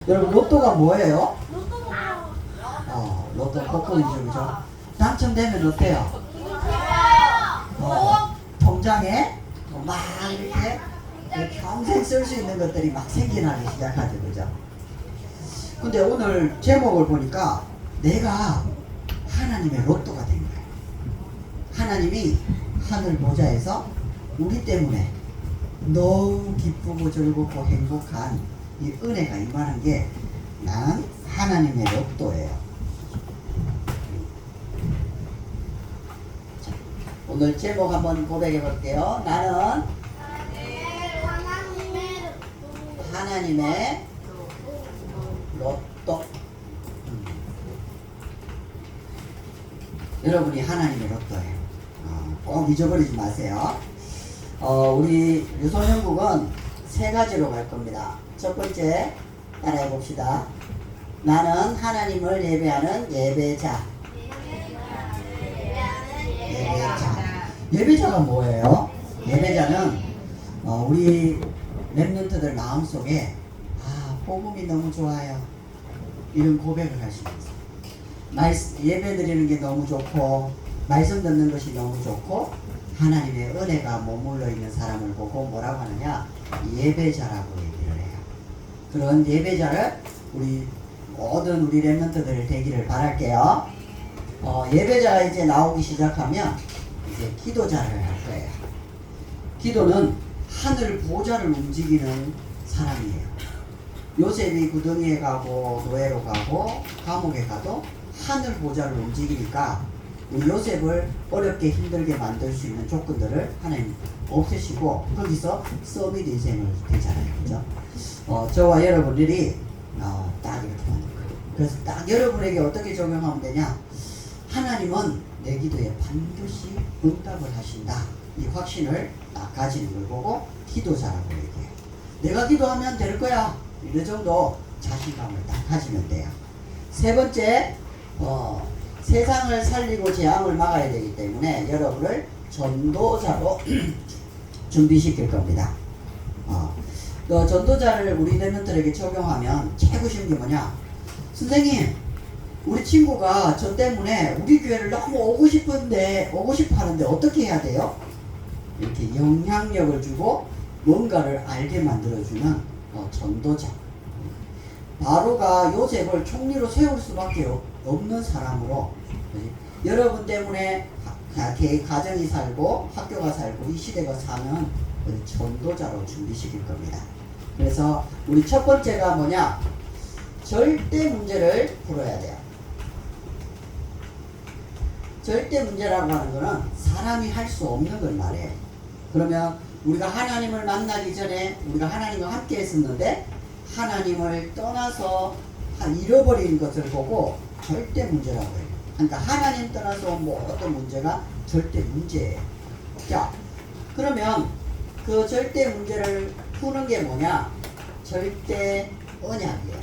여러분 로또가 뭐예요? 로또 먹어. 로또 복권이죠, 그죠? 당첨되면 어때요? 통장에 막 이렇게 평생 쓸 수 있는 것들이 막 생겨나기 시작하죠, 그죠? 근데 오늘 제목을 보니까 내가 하나님의 로또가 된 거예요. 하나님이 하늘 보좌에서 우리 때문에 너무 기쁘고 즐겁고 행복한 이 은혜가 임하는 게 나는 하나님의 로또예요. 자, 오늘 제목 한번 고백해 볼게요. 나는 하나님의 로또. 여러분이 하나님의 로또예요. 꼭 잊어버리지 마세요. 우리 유소년국은 세 가지로 갈 겁니다. 첫 번째 따라해 봅시다. 나는 하나님을 예배하는 예배자. 예배자가 뭐예요? 예배자는 우리 렘넌트들 마음속에 복음이 너무 좋아요, 이런 고백을 할 수 있어요. 예배 드리는 게 너무 좋고 말씀 듣는 것이 너무 좋고 하나님의 은혜가 머물러 있는 사람을 보고 뭐라고 하느냐? 예배자라고 얘기를 해요. 그런 예배자를 우리 모든 우리 렘넌트들 되기를 바랄게요. 예배자가 이제 나오기 시작하면 이제 기도자를 할 거예요. 기도는 하늘 보좌를 움직이는 사람이에요. 요셉이 구덩이에 가고 노예로 가고 감옥에 가도 하늘 보좌를 움직이니까 우리 요셉을 어렵게 힘들게 만들 수 있는 조건들을 하나님 없애시고 거기서 서밋 인생을 되잖아요, 그죠? 저와 여러분들이 딱 이렇게 만들 거예요. 그래서 딱 여러분에게 어떻게 적용하면 되냐? 하나님은 내 기도에 반드시 응답을 하신다, 이 확신을 딱 가지는 걸 보고 기도자라고 얘기해요. 내가 기도하면 될 거야, 이런 정도 자신감을 딱 가지면 돼요. 세 번째, 세상을 살리고 재앙을 막아야 되기 때문에 여러분을 전도자로 준비시킬 겁니다. 전도자를 우리 렘넌트들에게 적용하면 최고 쉬운 게 뭐냐? 선생님, 우리 친구가 저 때문에 우리 교회를 너무 오고 싶어 하는데 어떻게 해야 돼요? 이렇게 영향력을 주고 뭔가를 알게 만들어주는 전도자. 바로가 요셉을 총리로 세울 수밖에 없는 사람으로, 여러분 때문에 가정이 살고 학교가 살고 이 시대가 사는 전도자로 준비시킬 겁니다. 그래서 우리 첫 번째가 뭐냐? 절대 문제를 풀어야 돼요. 절대 문제라고 하는 거는 사람이 할 수 없는 걸 말해요. 그러면 우리가 하나님을 만나기 전에 우리가 하나님과 함께 했었는데 하나님을 떠나서 잃어버린 것을 보고 절대 문제라고 해요. 그러니까 하나님 떠나서 어떤 문제가 절대 문제예요. 자, 그러면 그 절대 문제를 푸는 게 뭐냐? 절대 언약이에요.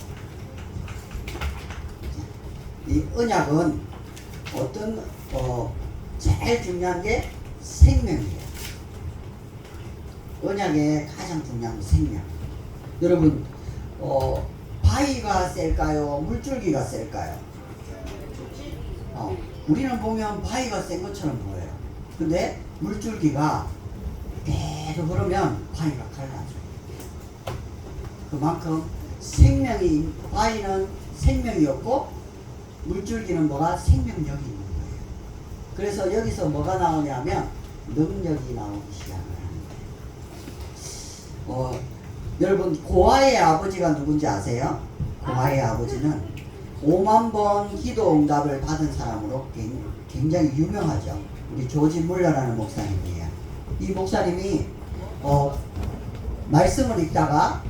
이 언약은 제일 중요한 게 생명이에요. 언약의 가장 중요한 게 생명. 여러분, 바위가 셀까요? 물줄기가 셀까요? 우리는 보면 바위가 센 것처럼 보여요. 근데 물줄기가 계속 흐르면 바위가 갈라져요. 그만큼 바위는 생명이 없고 물줄기는 뭐가? 생명력이 있는 거예요. 그래서 여기서 뭐가 나오냐면 능력이 나오기 시작을 하는 거예요. 여러분, 고아의 아버지가 누군지 아세요? 고아의 아버지는 5만 번 기도 응답을 받은 사람으로 굉장히 유명하죠. 우리 조지 물러라는 목사님이에요. 이 목사님이 말씀을 읽다가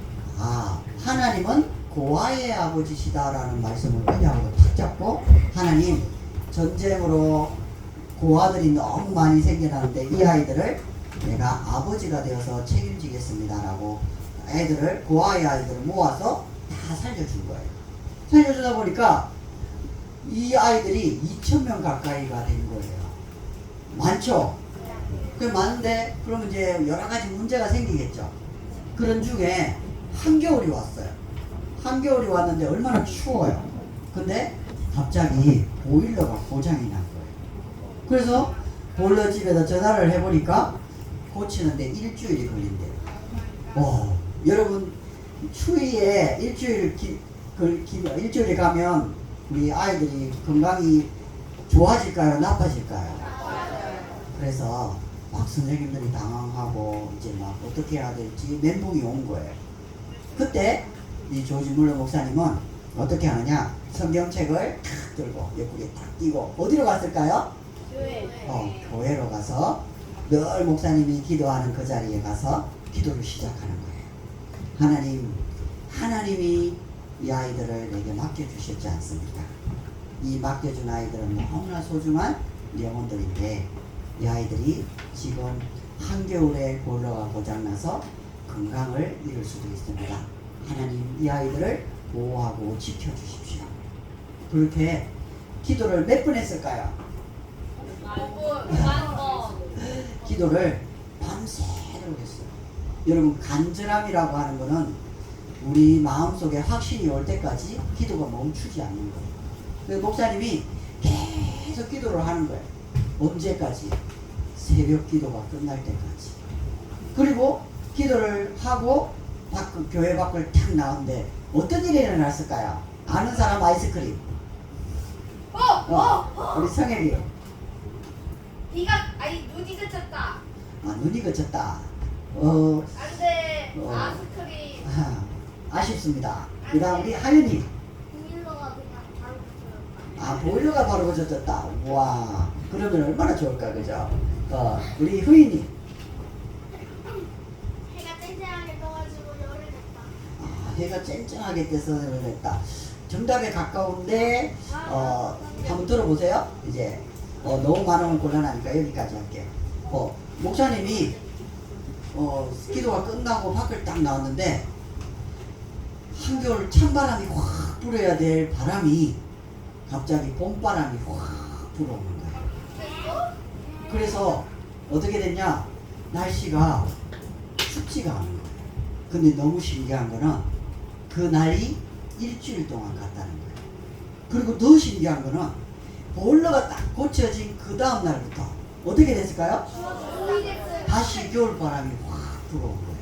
하나님은 고아의 아버지시다라는 말씀을 그냥 탁 잡고, 하나님, 전쟁으로 고아들이 너무 많이 생겨나는데 이 아이들을 내가 아버지가 되어서 책임지겠습니다라고 고아의 아이들을 모아서 다 살려준 거예요. 살려주다 보니까 이 아이들이 2,000명 가까이가 된 거예요. 많죠? 그게 많은데 그러면 이제 여러 가지 문제가 생기겠죠. 그런 중에 한겨울이 왔어요. 한겨울이 왔는데 얼마나 추워요. 근데 갑자기 보일러가 고장이 난 거예요. 그래서 보일러 집에다 전화를 해보니까 고치는데 일주일이 걸린대요. 여러분 추위에 일주일에 가면 우리 아이들이 건강이 좋아질까요? 나빠질까요? 그래서 막 선생님들이 당황하고 이제 막 어떻게 해야 될지 멘붕이 온 거예요. 그때 이 조지 물러 목사님은 어떻게 하느냐, 성경책을 탁 들고 옆구리에 탁 끼고 어디로 갔을까요? 교회로 가서 늘 목사님이 기도하는 그 자리에 가서 기도를 시작하는 거예요. 하나님이 이 아이들을 내게 맡겨주셨지 않습니까? 이 맡겨준 아이들은 너무나 소중한 영혼들인데 이 아이들이 지금 한겨울에 보일러가 고장나서 건강을 잃을 수도 있습니다. 하나님 이 아이들을 보호하고 지켜주십시오. 그렇게 기도를 몇 번 했을까요? 기도를 밤새도록 했어요. 여러분 간절함이라고 하는 거는 우리 마음속에 확신이 올 때까지 기도가 멈추지 않는 거예요. 그래서 목사님이 계속 기도를 하는 거예요. 언제까지? 새벽 기도가 끝날 때까지. 그리고 기도를 하고 교회 밖을 탁 나오는데 어떤 일이 일어났을까요? 아는 사람 아이스크림. 우리 성혜리. 눈이 그쳤다. 눈이 그쳤다. 안돼. 아이스크림. 아쉽습니다. 그 다음 우리 하윤이. 보일러가 그냥 바로 그쳤다. 보일러가 바로 고쳐졌다. 와, 그러면 얼마나 좋을까, 그죠? 우리 후인이. 해가 쨍쨍하게 떠가지고 열을 냈다. 해가 쨍쨍하게 떠서 열을 냈다. 정답에 가까운데, 한번 들어보세요. 이제, 너무 많으면 곤란하니까 여기까지 할게요. 목사님이, 기도가 끝나고 밖을 딱 나왔는데, 한겨울 찬바람이 확 불어야 될 바람이 갑자기 봄바람이 확 불어오는 거예요. 그래서 어떻게 됐냐? 날씨가 춥지가 않은 거예요. 근데 너무 신기한 거는 그 날이 일주일 동안 갔다는 거예요. 그리고 더 신기한 거는 보일러가 딱 고쳐진 그 다음 날부터 어떻게 됐을까요? 다시 겨울바람이 확 불어온 거예요.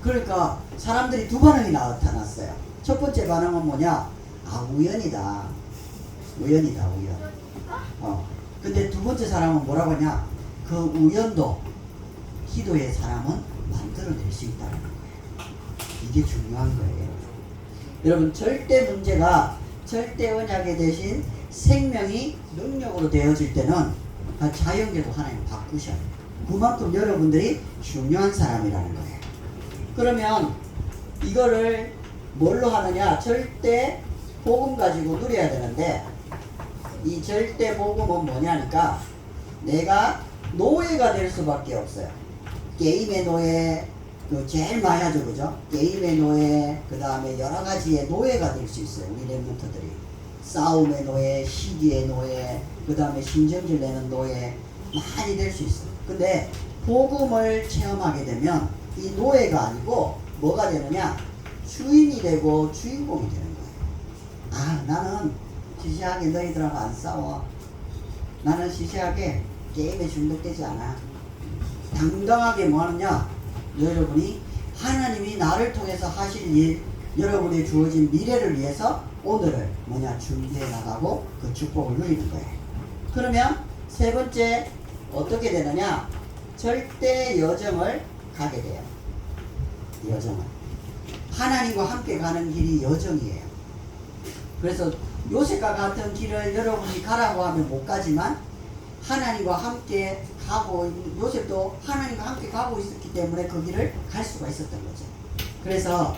그러니까 사람들이 두 반응이 나타났어요. 첫 번째 반응은 뭐냐? 우연이다. 우연. 근데 두 번째 사람은 뭐라고 하냐? 그 우연도 기도의 사람은 만들어낼 수 있다는 거예요. 이게 중요한 거예요. 여러분 절대 문제가 절대 언약의 대신 생명이 능력으로 되어질 때는 자연계도 하나님 바꾸셔요. 그만큼 여러분들이 중요한 사람이라는 거예요. 그러면 이거를 뭘로 하느냐? 절대 복음 가지고 누려야 되는데 이 절대 복음은 뭐냐니까 내가 노예가 될 수밖에 없어요. 게임의 노예, 제일 많이 하죠, 그죠? 게임의 노예, 그 다음에 여러 가지의 노예가 될 수 있어요. 우리 랩런트들이 싸움의 노예, 시기의 노예, 그 다음에 신정질 내는 노예 많이 될 수 있어요. 근데 복음을 체험하게 되면 이 노예가 아니고 뭐가 되느냐? 주인이 되고 주인공이 되는 거예요. 나는 시시하게 너희들하고 안 싸워. 나는 시시하게 게임에 중독되지 않아. 당당하게 뭐 하느냐? 여러분이 하나님이 나를 통해서 하실 일, 여러분이 주어진 미래를 위해서 오늘을 준비해 나가고 그 축복을 누리는 거예요. 그러면 세 번째 어떻게 되느냐? 절대 여정을 가게 돼요. 여정을. 하나님과 함께 가는 길이 여정이에요. 그래서 요셉과 같은 길을 여러분이 가라고 하면 못 가지만 하나님과 함께 가고, 요셉도 하나님과 함께 가고 있었기 때문에 그 길을 갈 수가 있었던 거죠. 그래서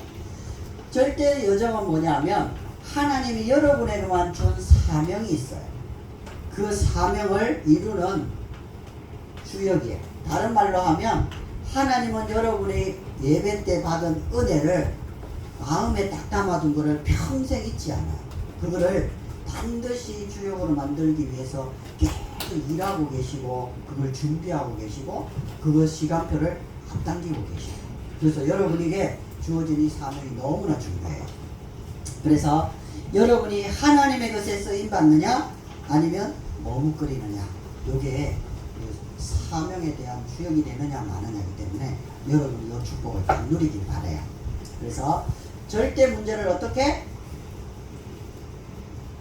절대 여정은 뭐냐면 하나님이 여러분에게만 준 사명이 있어요. 그 사명을 이루는 주역이에요. 다른 말로 하면 하나님은 여러분이 예배 때 받은 은혜를 마음에 딱 담아둔 거를 평생 잊지 않아요. 그거를 반드시 주역으로 만들기 위해서 계속 일하고 계시고 그걸 준비하고 계시고 그거 시간표를 앞당기고 계셔요. 그래서 여러분에게 주어진 이 사명이 너무나 중요해요. 그래서 여러분이 하나님의 것에 쓰임 받느냐 아니면 머뭇거리느냐, 요게 사명에 대한 주역이 되느냐 마느냐이기 때문에 여러분이 이 축복을 다 누리길 바래요. 그래서 절대 문제를 어떻게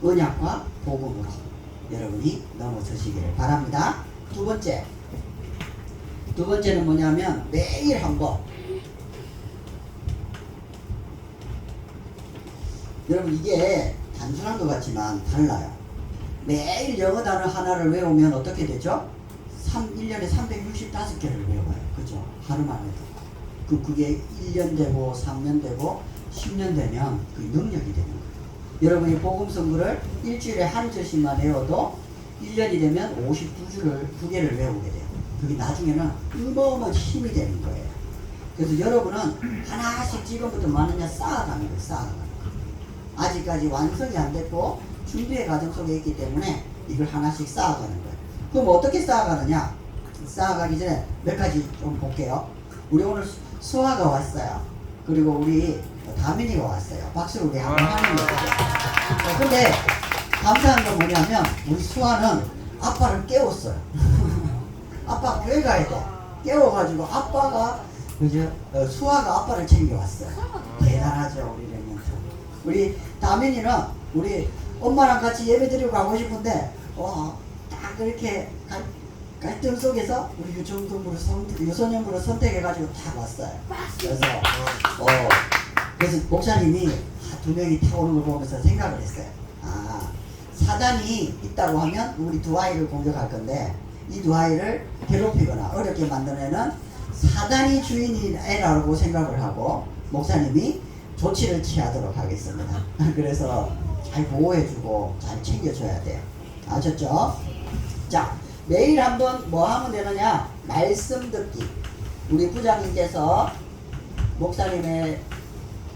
언약과 복음으로 여러분이 넘어서시기를 바랍니다. 두 번째는 뭐냐면 매일 한번, 여러분 이게 단순한 것 같지만 달라요. 매일 영어 단어 하나를 외우면 어떻게 되죠? 1년에 365개를 외워요. 그죠? 하루만 해도. 그게 1년 되고 3년 되고 10년 되면 그 능력이 되는 거예요. 여러분이 복음 성구를 일주일에 한 절씩만 외워도 1년이 되면 52개를 외우게 돼요. 그게 나중에는 어마어마한 힘이 되는 거예요. 그래서 여러분은 하나씩 지금부터 많으냐 쌓아가는 거예요. 쌓아가는 거예요. 아직까지 완성이 안 됐고 준비의 과정 속에 있기 때문에 이걸 하나씩 쌓아가는 거예요. 그럼 어떻게 쌓아가느냐? 쌓아가기 전에 몇 가지 좀 볼게요. 우리 오늘 수아가 왔어요. 그리고 우리 다민이가 왔어요. 박수를 우리 한번 하는 거예요. 근데 감사한 건 뭐냐면 우리 수아는 아빠를 깨웠어요. 아빠 교회 가야 돼. 깨워가지고 아빠가 그죠? 수아가 아빠를 챙겨왔어요. 대단하죠 우리 랩몬트. 우리 다민이는 우리 엄마랑 같이 예배 드리고 가고 싶은데 딱 그렇게 갈등 속에서 우리 유소년부로 선택해가지고 딱 왔어요. 그래서 목사님이 두 명이 타오는 걸 보면서 생각을 했어요. 사단이 있다고 하면 우리 두 아이를 공격할 건데 이 두 아이를 괴롭히거나 어렵게 만드는 사단이 주인인 애라고 생각을 하고 목사님이 조치를 취하도록 하겠습니다. 그래서 잘 보호해주고 잘 챙겨줘야 돼요. 아셨죠? 자, 매일 한번 뭐 하면 되느냐? 말씀 듣기. 우리 부장님께서 목사님의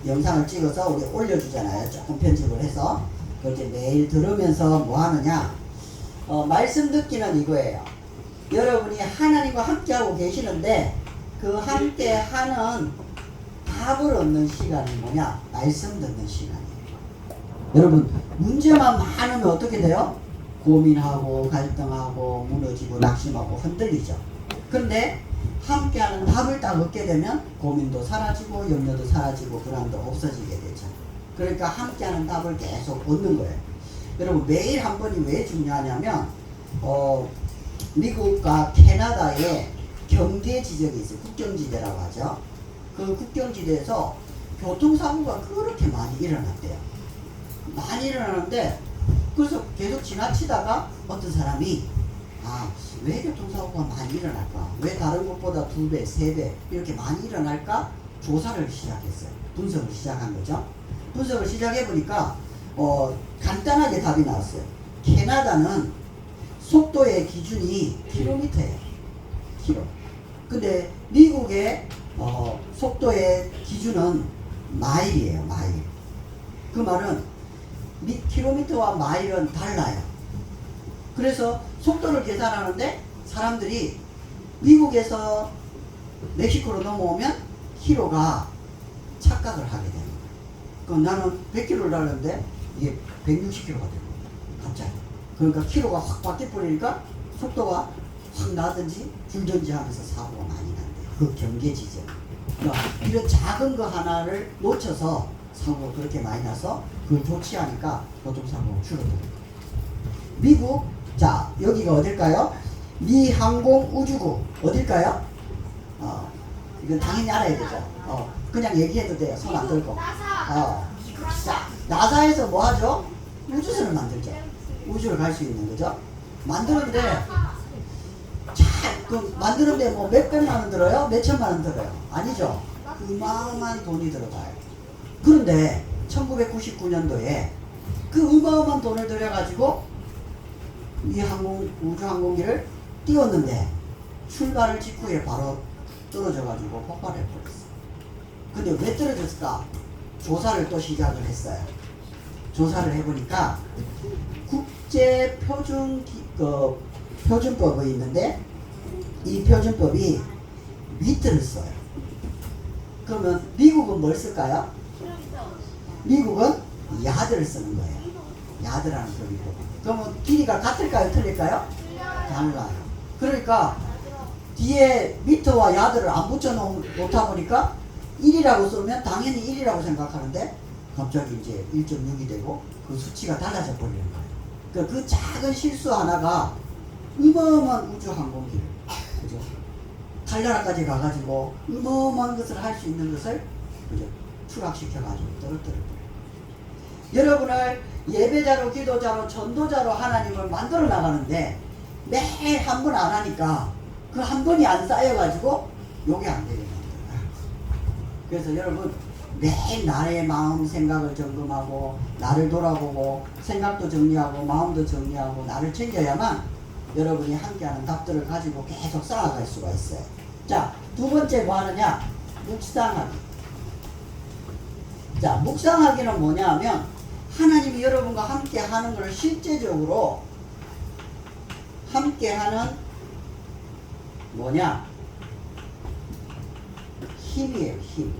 영상을 찍어서 우리 올려주잖아요. 조금 편집을 해서. 그렇게 매일 들으면서 뭐 하느냐? 말씀 듣기는 이거예요. 여러분이 하나님과 함께하고 계시는데 그 함께 하는 답을 얻는 시간이 뭐냐? 말씀 듣는 시간이에요. 여러분 문제만 많으면 어떻게 돼요? 고민하고 갈등하고 무너지고 낙심하고 흔들리죠. 근데 함께하는 답을 딱 얻게 되면 고민도 사라지고 염려도 사라지고 불안도 없어지게 되죠. 그러니까 함께하는 답을 계속 얻는 거예요. 여러분 매일 한 번이 왜 중요하냐면 미국과 캐나다의 경계 지역이 있어요. 국경지대라고 하죠. 그 국경지대에서 교통사고가 그렇게 많이 일어났대요. 많이 일어나는데 그래서 계속 지나치다가 어떤 사람이 왜 교통사고가 많이 일어날까? 왜 다른 곳보다 2배, 3배 이렇게 많이 일어날까? 조사를 시작했어요. 분석을 시작한 거죠. 분석을 시작해보니까 간단하게 답이 나왔어요. 캐나다는 속도의 기준이 킬로미터예요. 킬로. 근데 미국의 속도의 기준은 마일이에요. 마일. 그 말은 킬로미터와 마일은 달라요. 그래서 속도를 계산하는데 사람들이 미국에서 멕시코로 넘어오면 킬로가 착각을 하게 되는 거예요. 그럼 나는 100km를 달렸는데 이게 160km가 되는 거예요. 갑자기. 그러니까 킬로가 확 바뀌어버리니까 속도가 확 나든지 줄든지 하면서 사고가 많이 난대요. 그 경계 지점. 그러니까 이런 작은 거 하나를 놓쳐서 사고가 그렇게 많이 나서 그걸 조치하니까 교통사고가 줄어드는 거예요. 미국, 자 여기가 어딜까요? 미 항공우주국 어딜까요? 이건 당연히 알아야 되죠. 그냥 얘기해도 돼요. 손 안 들고. 자, 나사에서 뭐 하죠? 우주선을 만들죠. 우주를 갈 수 있는 거죠. 만드는데 만드는데 뭐 몇백만 원 들어요? 몇천만 원 들어요? 아니죠. 어마어마한 돈이 들어가요. 그런데 1999년도에 그 어마어마한 돈을 들여가지고 이 우주항공기를 띄웠는데 출발 직후에 바로 떨어져가지고 폭발해버렸어. 근데 왜 떨어졌을까? 조사를 또 시작을 했어요. 조사를 해보니까 국제 표준법이 있는데 이 표준법이 미터를 써요. 그러면 미국은 뭘 쓸까요? 미국은 야드를 쓰는 거예요. 야드라는 소리고. 그러면 길이가 같을까요? 틀릴까요? 달라요. 그러니까 뒤에 미터와 야드를 안 붙여 놓다 보니까 1이라고 쓰면 당연히 1이라고 생각하는데 갑자기 이제 1.6이 되고 그 수치가 달라져 버리는 거예요. 그러니까 그 작은 실수 하나가 어마어마한 우주 항공기를, 그죠? 달나라까지 가가지고 어마어마한 것을 할 수 있는 것을, 그죠? 추락시켜가지고 떨어뜨려버려요. 여러분을 예배자로, 기도자로, 전도자로 하나님을 만들어 나가는데 매일 한 번 안 하니까 그 한 번이 안 쌓여가지고 요게 안 되게 만들어요. 그래서 여러분 매일 나의 마음 생각을 점검하고 나를 돌아보고 생각도 정리하고 마음도 정리하고 나를 챙겨야만 여러분이 함께하는 답들을 가지고 계속 쌓아갈 수가 있어요. 자, 두 번째 뭐 하느냐? 묵상하기. 자, 묵상하기는 뭐냐 하면 하나님이 여러분과 함께 하는 것을 실제적으로 함께 하는 뭐냐? 힘이에요, 힘.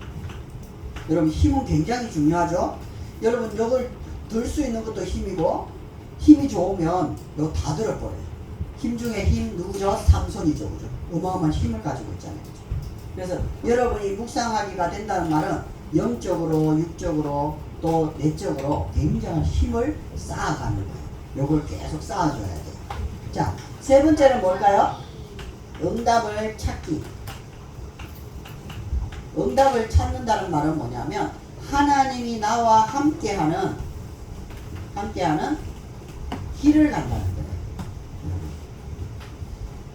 여러분, 힘은 굉장히 중요하죠? 여러분, 이걸 들 수 있는 것도 힘이고, 힘이 좋으면 이거 다 들어버려요. 힘 중에 힘 누구죠? 삼손이죠, 그죠? 어마어마한 힘을 가지고 있잖아요. 그죠? 그래서 여러분이 묵상하기가 된다는 말은 영적으로, 육적으로, 또 내적으로 굉장한 힘을 쌓아가는 거예요. 요걸 계속 쌓아줘야 돼요. 자, 세 번째는 뭘까요? 응답을 찾기. 응답을 찾는다는 말은 뭐냐면 하나님이 나와 함께하는 길을 간다는 거예요.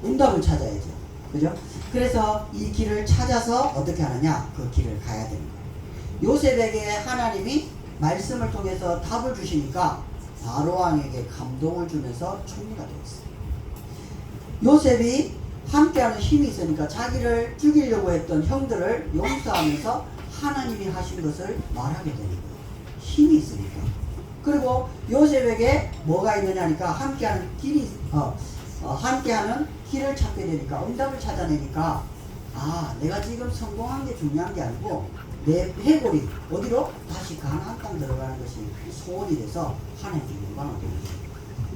응답을 찾아야죠. 그죠? 그래서 이 길을 찾아서 어떻게 하느냐? 그 길을 가야 되는 거예요. 요셉에게 하나님이 말씀을 통해서 답을 주시니까 바로왕에게 감동을 주면서 총리가 되었어요. 요셉이 함께하는 힘이 있으니까 자기를 죽이려고 했던 형들을 용서하면서 하나님이 하신 것을 말하게 되는 거예요. 힘이 있으니까. 그리고 요셉에게 뭐가 있느냐니까 함께하는 길이 함께하는 길을 찾게 되니까 응답을 찾아내니까 내가 지금 성공한 게 중요한 게 아니고 내 해골이 어디로? 다시 가나안 땅 들어가는 것이 소원이 돼서 하나님께 영광을 드리는 거예요.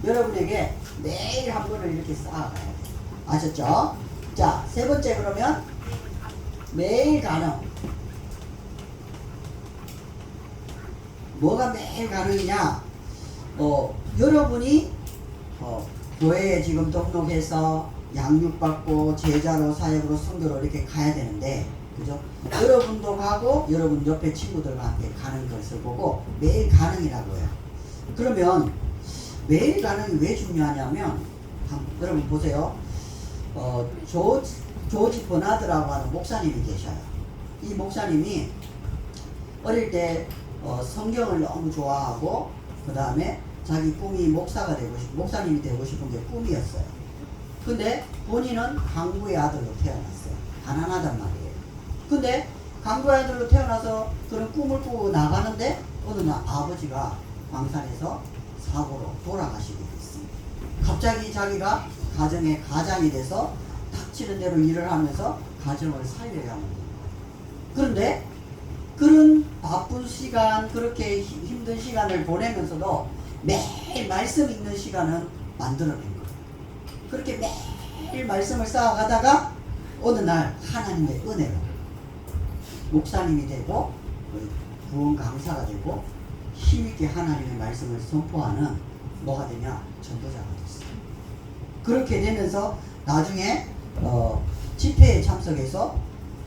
여러분에게 매일 한 번을 이렇게 쌓아가야 돼요. 아셨죠? 자, 세 번째 그러면 매일 가능. 뭐가 매일 가능이냐? 여러분이 교회에 지금 등록해서 양육받고 제자로 사역으로 선교로 이렇게 가야 되는데, 그죠? 여러분도 가고 여러분 옆에 친구들과 함께 가는 것을 보고 매일 가능이라고 해요. 그러면 매일 가능이 왜 중요하냐면 여러분 보세요. 조지 버나드라고 하는 목사님이 계셔요. 이 목사님이 어릴 때 성경을 너무 좋아하고 그 다음에 자기 꿈이 목사님이 되고 싶은 게 꿈이었어요. 근데 본인은 강부의 아들로 태어났어요. 가난하단 말이에요. 근데 강부의 아들로 태어나서 그런 꿈을 꾸고 나가는데 어느 날 아버지가 광산에서 사고로 돌아가시게 됐습니다. 갑자기 자기가 가정의 가장이 돼서 닥치는 대로 일을 하면서 가정을 살려야 하는 거예요. 그런데 그런 바쁜 시간, 그렇게 힘든 시간을 보내면서도 매일 말씀 읽는 시간은 만들어낸 거예요. 그렇게 매일 말씀을 쌓아가다가 어느 날 하나님의 은혜로 목사님이 되고 구원 강사가 되고 힘있게 하나님의 말씀을 선포하는 뭐가 되냐? 전도자가 됐어요. 그렇게 되면서 나중에 집회에 참석해서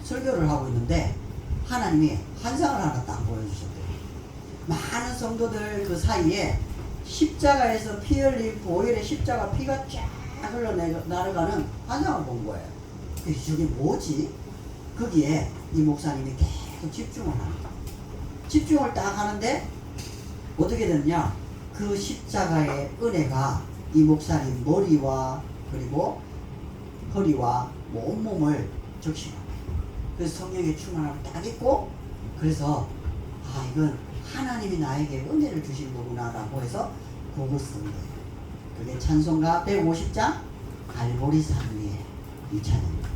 설교를 하고 있는데 하나님이 환상을 하나 딱 보여주셨대요. 많은 성도들 그 사이에 십자가에서 피 흘린 보혈의 십자가 피가 쫙 흘러나가는 환상을 본 거예요. 그래서 저게 뭐지? 거기에 이 목사님이 계속 집중을 하는 거예요. 집중을 딱 하는데 어떻게 됐냐? 그 십자가의 은혜가 이 목사님 머리와 그리고 허리와 온몸을 적시합니다. 그래서 성령의 충만함을 딱 입고 그래서 이건 하나님이 나에게 은혜를 주신 거구나 라고 해서 곡을 쓴 거예요. 그게 찬송가 150장 갈보리 산 위에 이 찬양입니다.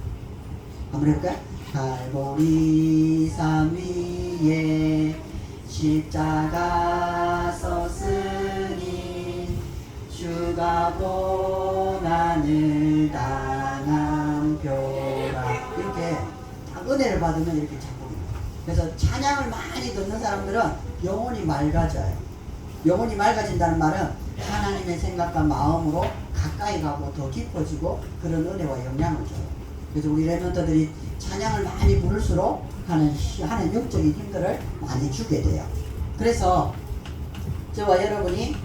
한번 해볼까요? 갈보리 산 위에 십자가 주가 고난을 당한 표라. 이렇게 은혜를 받으면 이렇게 작곡이 나와요. 그래서 찬양을 많이 듣는 사람들은 영혼이 맑아져요. 영혼이 맑아진다는 말은 하나님의 생각과 마음으로 가까이 가고 더 깊어지고 그런 은혜와 영향을 줘요. 그래서 우리 랩런터들이 찬양을 많이 부를수록 하는 영적인 힘들을 많이 주게 돼요. 그래서 저와 여러분이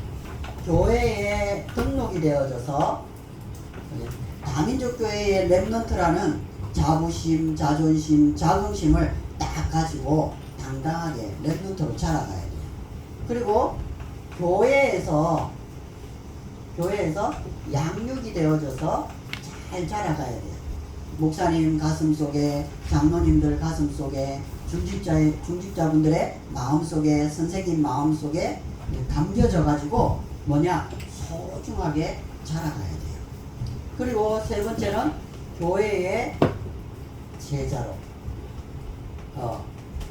교회에 등록이 되어져서 다민족 교회의 랩런트라는 자부심, 자존심, 자긍심을 딱 가지고 당당하게 랩런트로 자라가야 돼요. 그리고 교회에서 양육이 되어져서 잘 자라가야 돼요. 목사님 가슴속에, 장로님들 가슴속에, 중직자분들의 마음속에, 선생님 마음속에 담겨져 가지고 소중하게 자라가야 돼요. 그리고 세 번째는 교회의 제자로.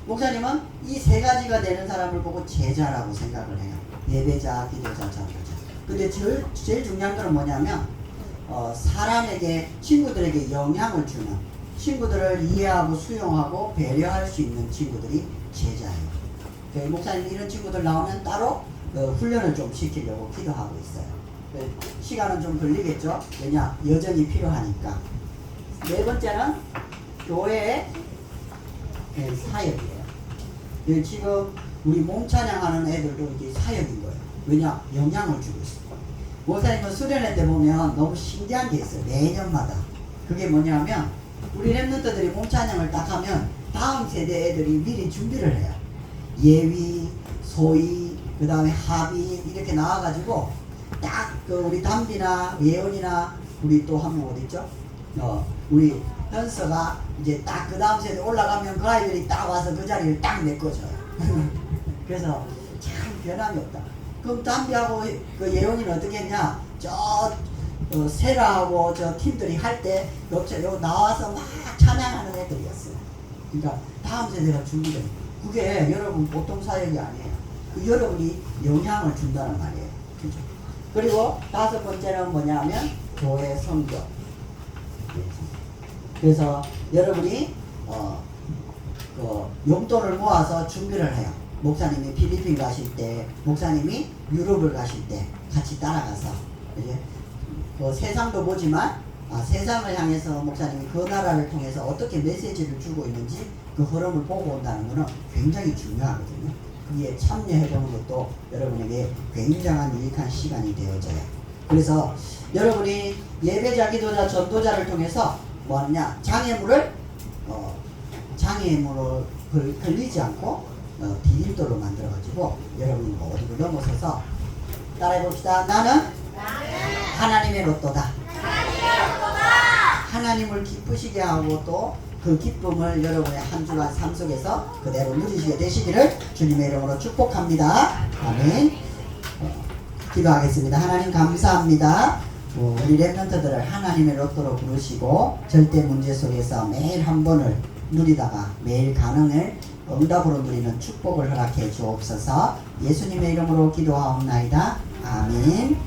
목사님은 이 세 가지가 되는 사람을 보고 제자라고 생각을 해요. 예배자, 기도자, 전도자. 근데 제일 중요한 건 뭐냐면 사람에게, 친구들에게 영향을 주는, 친구들을 이해하고 수용하고 배려할 수 있는 친구들이 제자예요. 목사님 이런 친구들 나오면 따로 훈련을 좀 시키려고 기도하고 있어요. 시간은 좀 걸리겠죠? 왜냐? 여정이 필요하니까. 네 번째는 교회의 사역이에요. 지금 우리 몸 찬양하는 애들도 이게 사역인 거예요. 왜냐? 영향을 주고 있어요. 목사님은 수련회 때 보면 너무 신기한 게 있어요. 매년마다. 그게 뭐냐면 우리 랩런트들이 몸 찬양을 딱 하면 다음 세대 애들이 미리 준비를 해요. 예위, 소위, 그 다음에 합의 이렇게 나와가지고 딱 우리 담비나 예원이나 우리 또 한 명 어디 있죠? 우리 현서가 이제 딱 그 다음 세대 올라가면 그 아이들이 딱 와서 그 자리를 딱 메꿔줘요. 그래서 참 변함이 없다. 그럼 담비하고 그 예원이는 어떻게 했냐? 세라하고 저 팀들이 할 때 요 나와서 막 찬양하는 애들이었어요. 그러니까 다음 세대가 준비돼요. 그게 여러분 보통 사역이 아니에요. 여러분이 영향을 준다는 말이에요. 그죠? 그리고 다섯 번째는 뭐냐면 교회 선교. 그래서 여러분이 용돈을 모아서 준비를 해요. 목사님이 필리핀 가실 때, 목사님이 유럽을 가실 때 같이 따라가서 이제 그 세상도 보지만 세상을 향해서 목사님이 그 나라를 통해서 어떻게 메시지를 주고 있는지 그 흐름을 보고 온다는 것은 굉장히 중요하거든요. 거기에 참여해보는 것도 여러분에게 굉장한 유익한 시간이 되어져요. 그래서 여러분이 예배자, 기도자, 전도자를 통해서 뭐하느냐? 장애물을 걸리지 않고 디딤돌로 만들어가지고 여러분이 모두를 넘어서서 따라해봅시다. 나는 하나님의 로또다. 하나님을 기쁘시게 하고 또 그 기쁨을 여러분의 한 주간 삶 속에서 그대로 누리시게 되시기를 주님의 이름으로 축복합니다. 아멘. 기도하겠습니다. 하나님 감사합니다. 우리 랩런트들을 하나님의 로또로 부르시고 절대 문제 속에서 매일 한 번을 누리다가 매일 가능을 응답으로 누리는 축복을 허락해 주옵소서. 예수님의 이름으로 기도하옵나이다. 아멘.